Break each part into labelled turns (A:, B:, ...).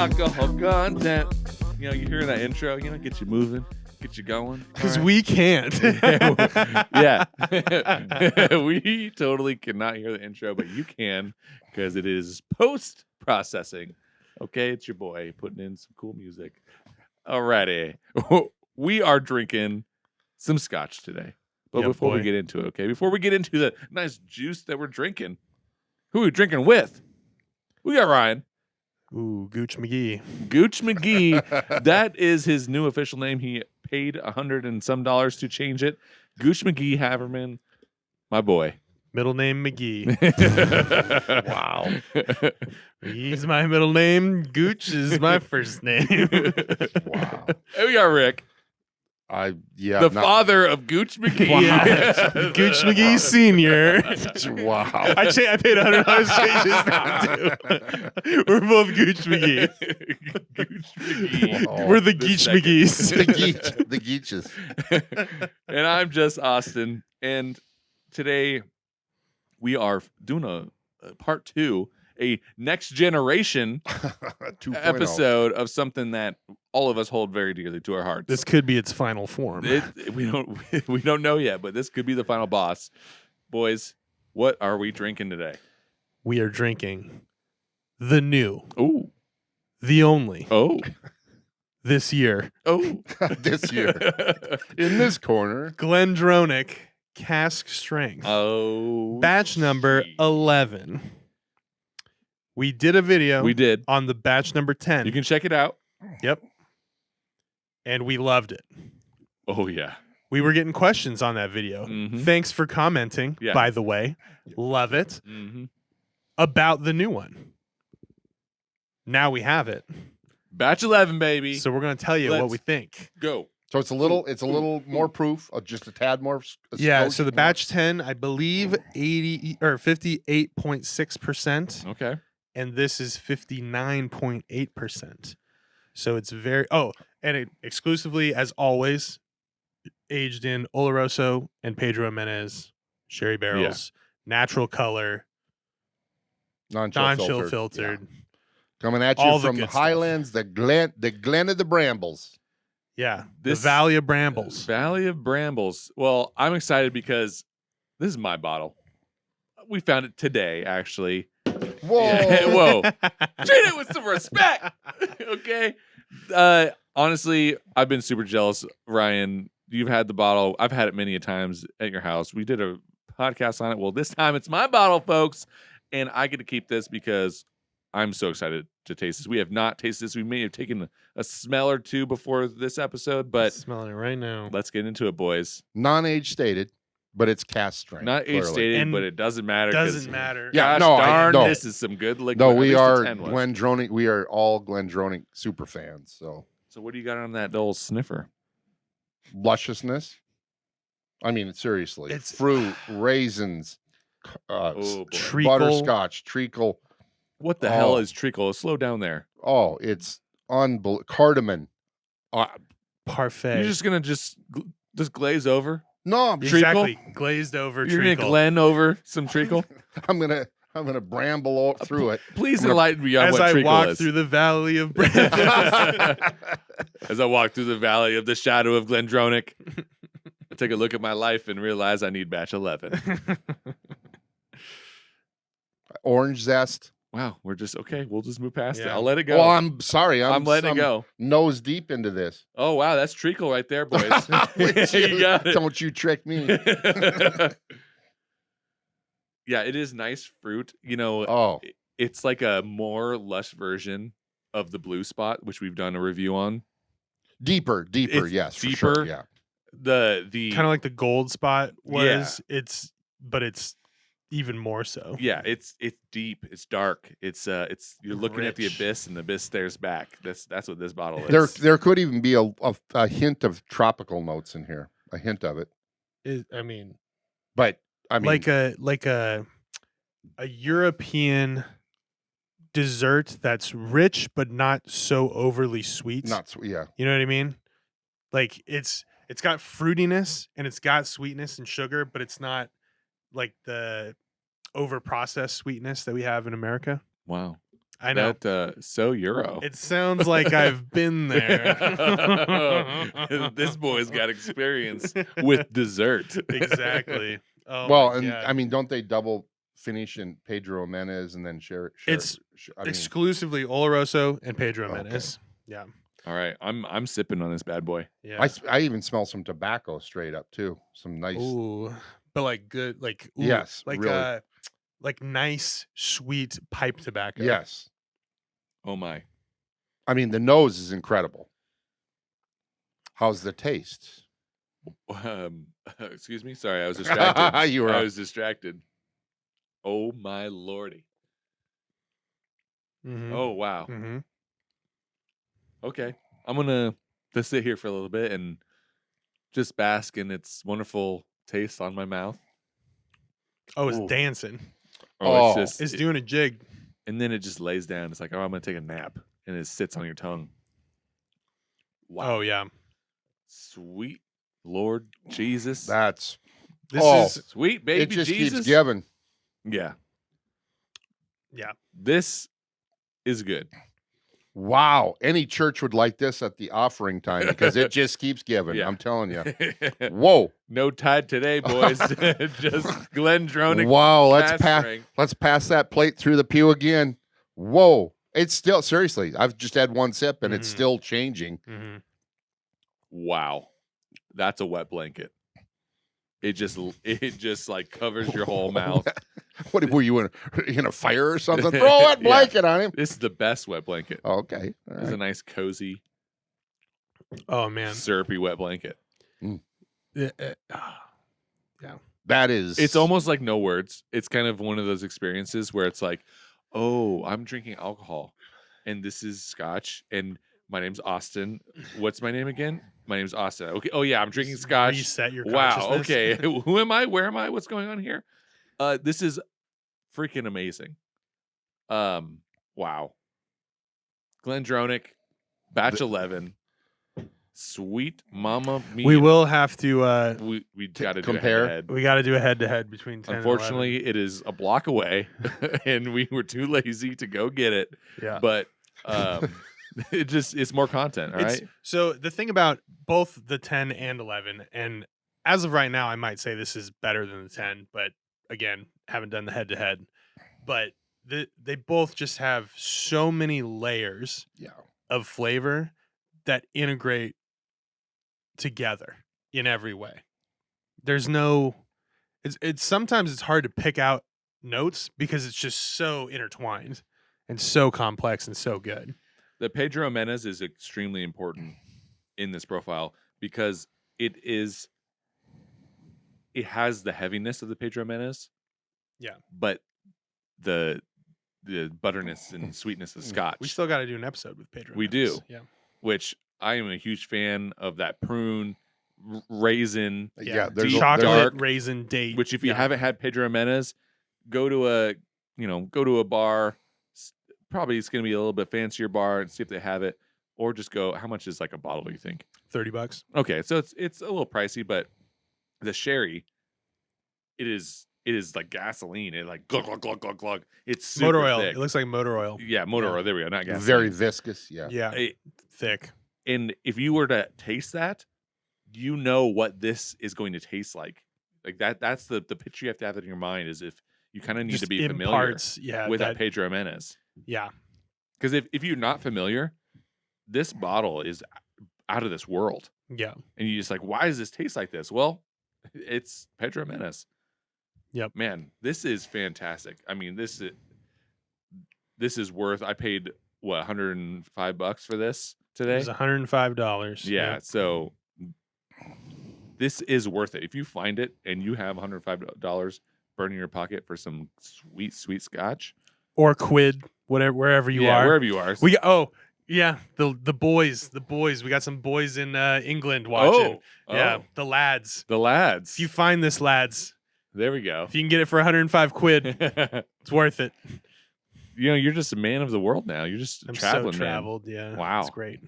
A: alcohol content. You know, you hear that intro, you know, get you moving, get you going.
B: Because we can't.
A: Yeah. We totally cannot hear the intro, but you can because it is post-processing. Okay, it's your boy putting in some cool music. Alrighty. We are drinking some scotch today. But before we get into it, okay, before we get into the nice juice that we're drinking, who are we drinking with? We got Ryan.
B: Ooh, Gooch McGee.
A: Gooch McGee. That is his new official name. He paid $100 and some to change it. Gooch McGee Haverman, my boy.
B: Middle name McGee.
A: Wow.
B: McGee's my middle name. Gooch is my first name.
C: Wow.
A: And we got Rick.
C: The
A: father of Gooch McGee.
B: Yeah. Gooch McGee Sr.
C: Wow.
B: I paid $100 to change his name too. We're both Gooch McGee.
A: Gooch McGee.
C: Wow.
B: We're the Geach McGees.
C: The Geaches.
A: And I'm just Austin. And today we are doing a part 2, a next generation
C: 2.0.
A: episode of something that all of us hold very dearly to our hearts.
B: This could be its final form.
A: We don't know yet, but this could be the final boss. Boys, what are we drinking today?
B: We are drinking the new,
A: Oh,
B: the only,
A: oh,
B: this year,
C: This year. In this corner.
B: Glendronach Cask Strength.
A: oh.
B: Batch number
A: gee.
B: 11. We did a video
A: We did.
B: on the batch number 10.
A: You can check it out.
B: Yep. And we loved it.
A: Oh yeah.
B: We were getting questions on that video.
A: Mhm.
B: Thanks for commenting,
A: Yeah.
B: by the way. Love it.
A: Mm-hmm.
B: About the new one. Now we have it.
A: Batch 11, baby.
B: So we're going to tell you what
A: Let's
B: we think.
A: Go.
C: So it's a little more proof, just a tad more.
B: Yeah, so the batch 10, I believe 80 or 58.6%.
A: Okay.
B: And this is 59.8%. So it's very and it exclusively, as always, aged in Oloroso and Pedro Jimenez sherry barrels, natural color, non-chill filtered.
C: Yeah. Coming at you
B: All the
C: from the
B: good stuff.
C: Highlands, the Glen of the Brambles.
B: Yeah,
A: This-
B: the Valley of Brambles.
A: Valley of Brambles. Well, I'm excited because this is my bottle. We found it today, actually.
C: Whoa.
A: Yeah, whoa. Treat it with some respect. Okay. Honestly, I've been super jealous. Ryan, you've had the bottle. I've had it many a times at your house. We did a podcast on it. Well, this time it's my bottle, folks. And I get to keep this because I'm so excited to taste this. We have not tasted this. We may have taken a smell or two before this episode, but
B: smelling it right now.
A: let's get into it, boys.
C: Non-age stated, but it's cast strength.
A: Not age
C: clearly.
A: stated,
B: And
A: but it doesn't matter. 'cause
B: Doesn't matter.
C: Yeah,
A: Gosh
C: no,
A: darn,
C: no.
A: this is some good liquid.
C: No,
A: At
C: we
A: least the
C: are
A: 10 was.
C: Glendronach. We are all Glendronach super fans. So
A: So what do you got on that old sniffer?
C: lusciousness. I mean, seriously,
B: It's-
C: fruit, raisins,
A: Oh, boy.
B: Treacle.
C: butterscotch, treacle.
A: What the hell
C: Oh.
A: is treacle? Slow down there.
C: Oh, it's unbelievable. Cardamom.
B: Parfait.
A: You're just gonna just glaze over.
C: No, I'm
B: exactly. Glazed over
A: You're
B: treacle.
A: gonna Glen over some treacle.
C: I'm gonna bramble through it.
A: Please
C: I'm gonna-
A: enlighten me on
B: As
A: what
B: I
A: treacle
B: walk
A: is.
B: through the Valley of Brambles.
A: As I walk through the valley of the shadow of Glendronach, I take a look at my life and realize I need batch 11.
C: Orange zest.
A: Wow, we're just okay. We'll just move past it.
B: Yeah.
A: I'll let it go.
C: Well, I'm sorry.
A: I'm letting it go.
C: Nose deep into this.
A: Oh wow, that's treacle right there, boys.
C: Would
A: You got it.
C: Don't you trick me.
A: Yeah, it is nice fruit. You know,
C: Oh,
A: it's like a more lush version of the blue spot, which we've done a review on.
C: deeper.
A: It's
C: Yes, for
A: deeper.
C: sure. Yeah.
A: The
B: Kind of like the gold spot was.
A: Yeah.
B: But it's even more so.
A: yeah, it's deep, it's dark, it's you're looking at the
B: Rich.
A: abyss and the abyss stares back. That's what this bottle is.
C: There could even be a hint of tropical notes in here. A hint of it.
B: I mean,
C: But I mean,
B: like a European dessert that's rich but not so overly sweet.
C: yeah.
B: You know what I mean? Like it's got fruitiness and it's got sweetness and sugar, but it's not like the over processed sweetness that we have in America.
A: Wow.
B: I know.
A: So Euro.
B: It sounds like I've been there.
A: This boy's got experience with dessert.
B: Exactly. Oh
C: well,
B: my
C: and
B: God.
C: I mean, don't they double finish in Pedro Jimenez and then share?
B: It's
C: I mean,
B: exclusively Oloroso and Pedro Jimenez. Yeah.
A: All right, I'm sipping on this bad boy.
B: Yeah.
C: I even smell some tobacco straight up too. Some nice.
B: Ooh, but like good, like ooh,
C: Yes,
B: like
C: really.
B: like nice sweet pipe tobacco.
C: Yes.
A: Oh my.
C: I mean, the nose is incredible. How's the taste?
A: Excuse me. Sorry, I was distracted.
C: You were
A: I
C: up.
A: was distracted. Oh my lordy.
B: Mm-hmm.
A: Oh wow.
B: Mm-hmm.
A: Okay, I'm gonna just sit here for a little bit and just bask in its wonderful taste on my mouth.
B: Oh, it's
C: Ooh.
B: dancing.
C: Oh.
A: It's just
B: It's doing a jig.
A: and then it just lays down. It's like, oh, I'm gonna take a nap, and it sits on your tongue. Wow.
B: Oh yeah.
A: Sweet Lord Jesus.
C: That's
B: This
C: Oh.
B: is
A: Sweet baby
C: it. Just
A: Jesus.
C: keeps giving.
A: Yeah.
B: yeah.
A: This is good.
C: Wow, any church would like this at the offering time because it just keeps giving.
A: Yeah.
C: I'm telling you. Whoa.
A: No tide today, boys. Just Glendronach.
C: Wow,
A: Batch.
C: let's pass that plate through the pew again. Whoa. It's still seriously. I've just had one sip and it's
B: Mhm.
C: still changing.
B: Mm-hmm.
A: Wow, that's a wet blanket. It just like covers your whole mouth.
C: What were you in a fire or something? Throw that
A: Yeah.
C: blanket on him.
A: This is the best wet blanket.
C: Okay. All
A: It's a
C: right.
A: nice, cozy,
B: Oh man.
A: syrupy wet blanket.
B: Yeah.
C: That is
A: It's almost like no words. It's kind of one of those experiences where it's like, oh, I'm drinking alcohol, and this is Scotch, and my name's Austin. What's my name again? My name's Austin. Okay. Oh yeah, I'm drinking
B: Just
A: Scotch.
B: reset your
A: Wow.
B: consciousness.
A: Okay. Who am I? Where am I? What's going on here? This is freaking amazing. Wow. Glendronach, batch 11. Sweet mama me.
B: We will have to.
A: We got to
C: compare.
A: head.
B: We got to do a head-to-head between 10
A: Unfortunately, it is a block away, and we were too lazy to go get it.
B: and 11. Yeah.
A: But it's more content. All right.
B: So the thing about both the 10 and 11, and as of right now, I might say this is better than the 10, but again, haven't done the head-to-head. But they both just have so many layers
C: Yeah.
B: of flavor that integrate together in every way. There's no it's sometimes it's hard to pick out notes because it's just so intertwined and so complex and so good.
A: The Pedro Jimenez is extremely important in this profile because it has the heaviness of the Pedro Jimenez.
B: Yeah.
A: But the butterness and sweetness of Scotch.
B: We still got to do an episode with Pedro.
A: We
B: Jimenez.
A: do.
B: Yeah.
A: Which I am a huge fan of that prune raisin,
C: Yeah.
A: deep
B: chocolate
A: dark,
B: raisin date.
A: which if you
B: Yeah.
A: haven't had Pedro Jimenez, go to a bar. Probably it's going to be a little bit fancier bar and see if they have it, or just go. How much is like a bottle? Do you think?
B: $30.
A: Okay, so it's a little pricey, but the sherry, it is like gasoline. It like glug glug glug glug glug. It's super
B: Motor oil.
A: thick.
B: It looks like motor oil.
A: Yeah, motor
B: Yeah.
A: oil. There we go. Not gasoline.
C: Very viscous. Yeah.
B: Yeah. Thick.
A: And if you were to taste that, you know what this is going to taste like. Like that's the picture you have to have in your mind is if you kind of need
B: Just
A: to be familiar
B: imparts, yeah,
A: with that Pedro Jimenez.
B: Yeah.
A: Because if you're not familiar, this bottle is out of this world.
B: Yeah.
A: And you just like, why does this taste like this? Well, it's Pedro Jimenez.
B: Yep.
A: Man, this is fantastic. I mean, this is worth. I paid what $105 for this today.
B: It was $105.
A: Yeah, so this is worth it. If you find it and you have $105 burning in your pocket for some sweet, sweet Scotch,
B: Or quid, wherever you are.
A: wherever you are.
B: The boys. We got some boys in England watching. Yeah, the lads.
A: the lads.
B: If you find this, lads,
A: There we go.
B: if you can get it for 105 quid, it's worth it.
A: You're just a man of the world now. You're just
B: I'm
A: traveling
B: so
A: man.
B: traveled. Yeah,
A: Wow.
B: it's great.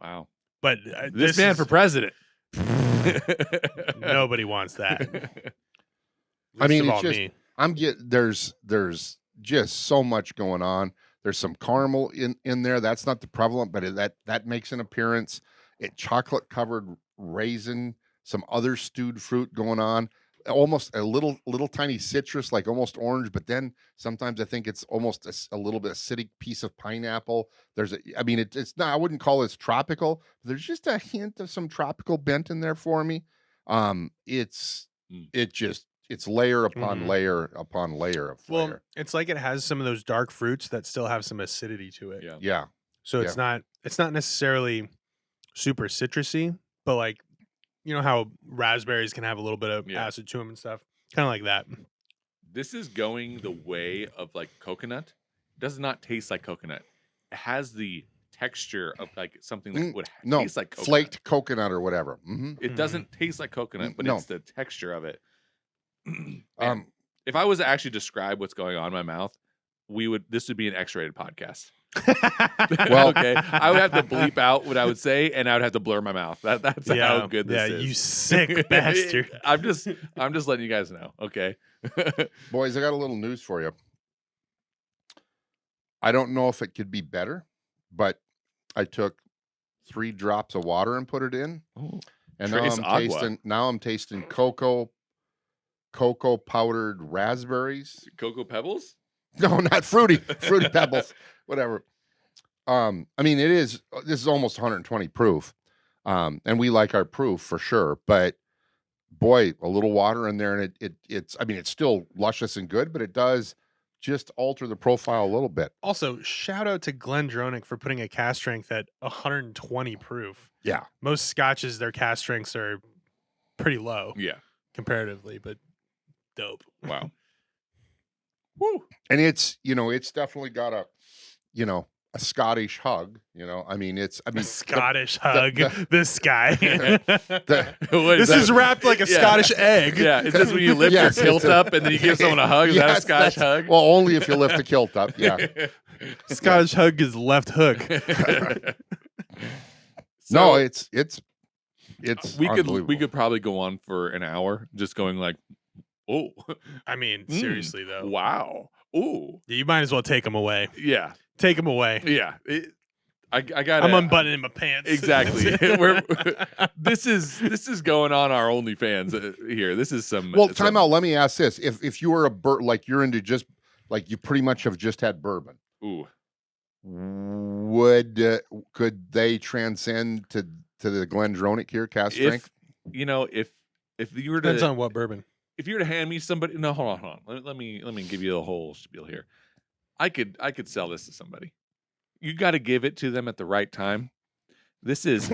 A: Wow.
B: But
A: This man for president.
B: nobody wants that.
C: I mean,
B: Least of
C: it's
B: all
C: just
B: me.
C: there's just so much going on. There's some caramel in there. That's not the prevalent, but that makes an appearance. It chocolate covered raisin, some other stewed fruit going on. Almost a little tiny citrus, like almost orange, but then sometimes I think it's almost a little bit acidic piece of pineapple. It's not, I wouldn't call it tropical. There's just a hint of some tropical bent in there for me. It's layer upon layer upon layer of flavor.
B: Well, it's like it has some of those dark fruits that still have some acidity to it.
C: Yeah.
B: So it's not necessarily super citrusy, but like, you know how raspberries can have a little bit of acid to them and stuff, kind of like that.
A: This is going the way of like coconut. It does not taste like coconut. It has the texture of like something that would taste like coconut.
C: Flaked coconut or whatever.
A: It doesn't taste like coconut, but it's the texture of it.
C: Man,
A: if I was to actually describe what's going on in my mouth, this would be an X-rated podcast.
C: Well,
A: okay, I would have to bleep out what I would say, and I would have to blur my mouth. That's how good this is.
B: You sick bastard.
A: I'm just letting you guys know. Okay,
C: boys, I got a little news for you. I don't know if it could be better, but I took 3 drops of water and put it in, and now I'm tasting cocoa powdered raspberries.
A: Cocoa Pebbles?
C: No, not fruity pebbles, whatever. This is almost 120 proof. And we like our proof for sure, but boy, a little water in there and it's still luscious and good, but it does just alter the profile a little bit.
B: Also, shout out to Glendronach for putting a cast strength at 120 proof.
C: Yeah.
B: Most scotches, their cast strengths are pretty low.
A: Yeah.
B: Comparatively, but dope.
A: Wow.
C: Woo. And it's definitely got a Scottish hug,
B: a Scottish hug. This guy.
A: This
B: is wrapped like a Scottish egg.
A: Yeah. Is this when you lift your kilt up and then you give someone a hug? Is that a Scottish hug?
C: Well, only if you lift the kilt up. Yeah.
B: Scottish hug is left hook.
C: No, it's
A: we could probably go on for an hour just going like, oh.
B: Seriously though.
A: Wow. Ooh.
B: You might as well take them away.
A: Yeah.
B: Take them away.
A: Yeah. I got.
B: I'm unbuttoning my pants.
A: Exactly. This is going on our OnlyFans here. This is some.
C: Well, time out. Let me ask this: if you were a like you're into just like you pretty much have just had bourbon.
A: Ooh.
C: Could they transcend to the Glendronach here cast strength?
A: If you were to
B: depends on what bourbon.
A: If you were to hand me somebody, no, hold on. Let me give you the whole spiel here. I could sell this to somebody. You got to give it to them at the right time. This is.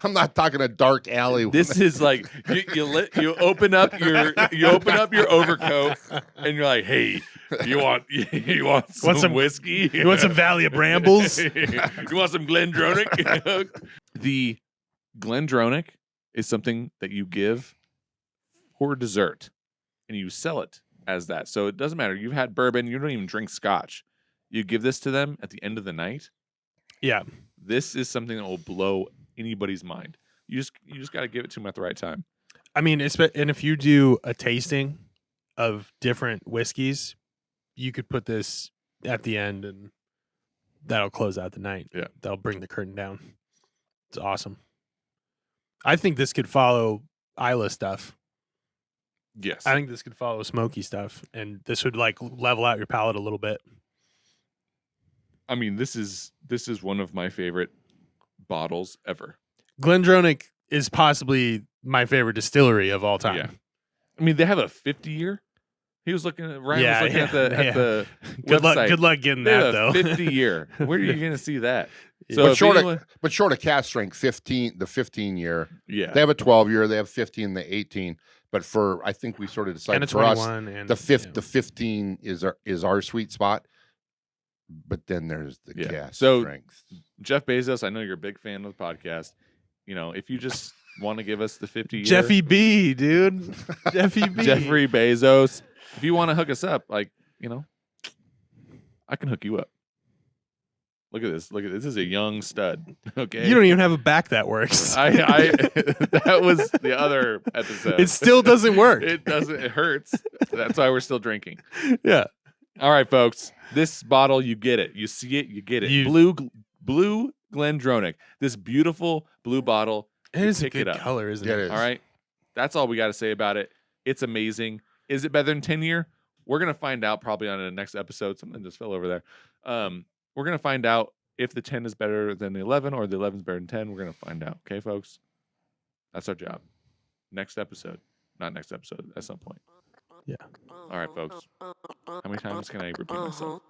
C: I'm not talking a dark alley.
A: This is like you open up your overcoat and you're like, hey, you want some whiskey?
B: You want some Valley of Brambles?
A: You want some Glendronach? The Glendronach is something that you give for dessert, and you sell it as that. So it doesn't matter. You've had bourbon. You don't even drink Scotch. You give this to them at the end of the night.
B: Yeah.
A: This is something that will blow anybody's mind. You just got to give it to them at the right time.
B: And if you do a tasting of different whiskeys, you could put this at the end, and that'll close out the night.
A: Yeah.
B: That'll bring the curtain down. It's awesome. I think this could follow Isla stuff.
A: Yes.
B: I think this could follow smoky stuff, and this would like level out your palate a little bit.
A: This is one of my favorite bottles ever.
B: Glendronach is possibly my favorite distillery of all time.
A: Yeah. They have a 50-year. He was looking at Ryan was looking at the
B: good
A: website.
B: Good luck getting that though.
A: 50-year. Where are you going to see that?
C: So but short of cast strength, 15-year.
A: Yeah.
C: They have a 12-year. They have 15, the 18. But I think we sort of decided for us, the 15 is our sweet spot. But then there's the cast strength.
A: Jeff Bezos, I know you're a big fan of the podcast. If you just want to give us the 50-year.
B: Jeffy B, dude. Jeffy B.
A: Jeffrey Bezos. If you want to hook us up, I can hook you up. Look at this. This is a young stud. Okay.
B: You don't even have a back that works.
A: That was the other episode.
B: It still doesn't work.
A: It doesn't. It hurts. That's why we're still drinking.
B: Yeah.
A: All right, folks. This bottle, you get it. You see it, you get it. Blue Glendronach. This beautiful blue bottle.
B: It
A: You
B: is a
A: pick it
B: good
A: up.
B: color, isn't
C: Yeah,
B: it?
C: it is.
A: All right. That's all we got to say about it. It's amazing. Is it better than 10-year? We're going to find out probably on the next episode. Something just fell over there. We're going to find out if the 10 is better than the 11 or the 11 is better than 10. We're going to find out. Okay, folks? That's our job. Next episode. Not next episode. At some point.
B: Yeah.
A: All right, folks. How many times can I repeat myself?